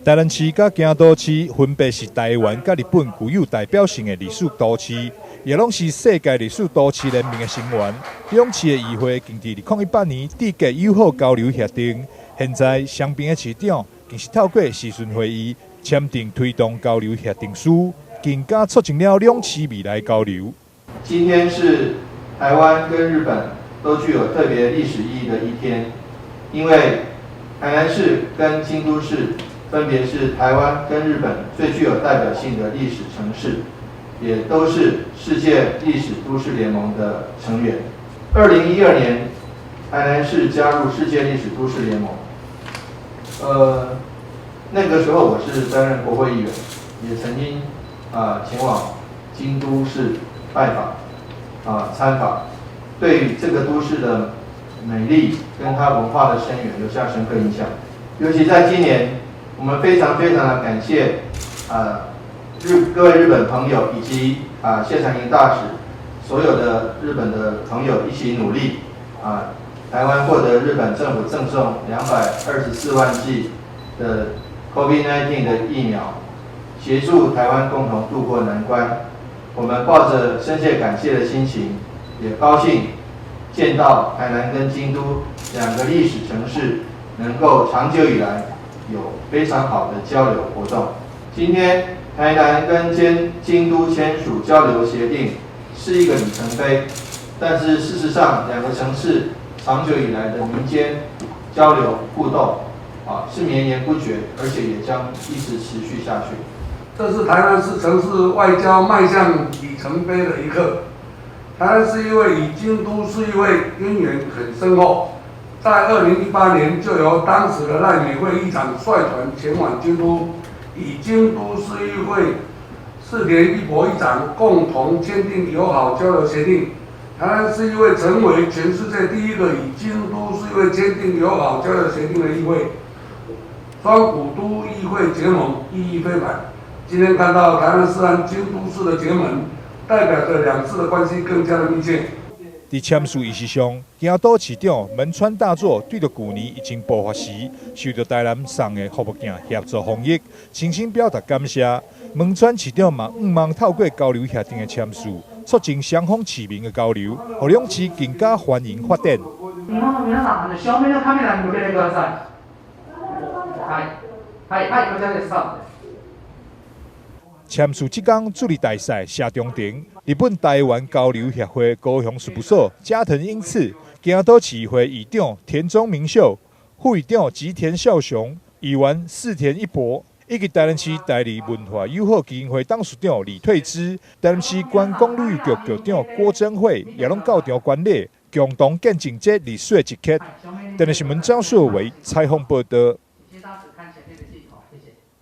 台南市甲京都市分别是台湾甲日本具有代表性的历史都市，也拢是世界历史都市联盟的成员。两市的议会经伫2018年缔结友好交流协定，现在双边的市长更是透过视讯会议签订推动交流协定书，更加促进了两市未来交流。今天是台湾跟日本都具有特别历史意义的一天，因为台南市跟京都市分别是台湾跟日本最具有代表性的历史城市，也都是世界历史都市联盟的成员。2012年，台南市加入世界历史都市联盟。那个时候我是担任国会议员，也曾经前往京都市拜访参访，对于这个都市的美丽跟它文化的深远留下深刻印象。尤其在今年，我们非常的感谢各位日本朋友以及谢长廷大使所有的日本的朋友一起努力台湾获得日本政府赠送224万剂的 COVID-19 的疫苗，协助台湾共同度过难关。我们抱着深切感谢的心情，也高兴见到台南跟京都两个历史城市能够长久以来有非常好的交流活动。今天台南跟京都签署交流协定是一个里程碑，但是事实上两个城市长久以来的民间交流互动是绵延不绝，而且也将一直持续下去。这是台南市城市外交迈向里程碑的一刻。台南市议会与京都市议会渊源很深厚，在2018年就由当时的赖美惠议长率团前往京都，与京都市议会四田一博议长共同签订友好交流协定。台南市议会成为全世界第一个与京都市议会签订友好交流协定的议会，双古都议会结盟意义非凡。今天看到台南市和京都市的结盟，代表着两市的关系更加的密切。在签署仪式上，京都市长门川大佐对着去年疫情爆发时受到台南送的护目镜协助防疫，真心表达感谢。门川市长嘛，希望透过交流协定的签署，促进双方市民的交流，让两市更加繁荣发展。日本の皆さん、正面のカメラに向けてください。はい、こちらです。スタートです。签署即天助理大使谢中庭，日本台湾交流协会高雄事务所加藤英次，京都市议会议长田中明秀，副议长吉田孝雄，议员四田一博，以及台南市台里文化友好基金会董事长李退之，台南市观光旅局局长郭珍惠，也拢到场观礼，共同见证这历史的一刻。台南新闻张硕维采访报道。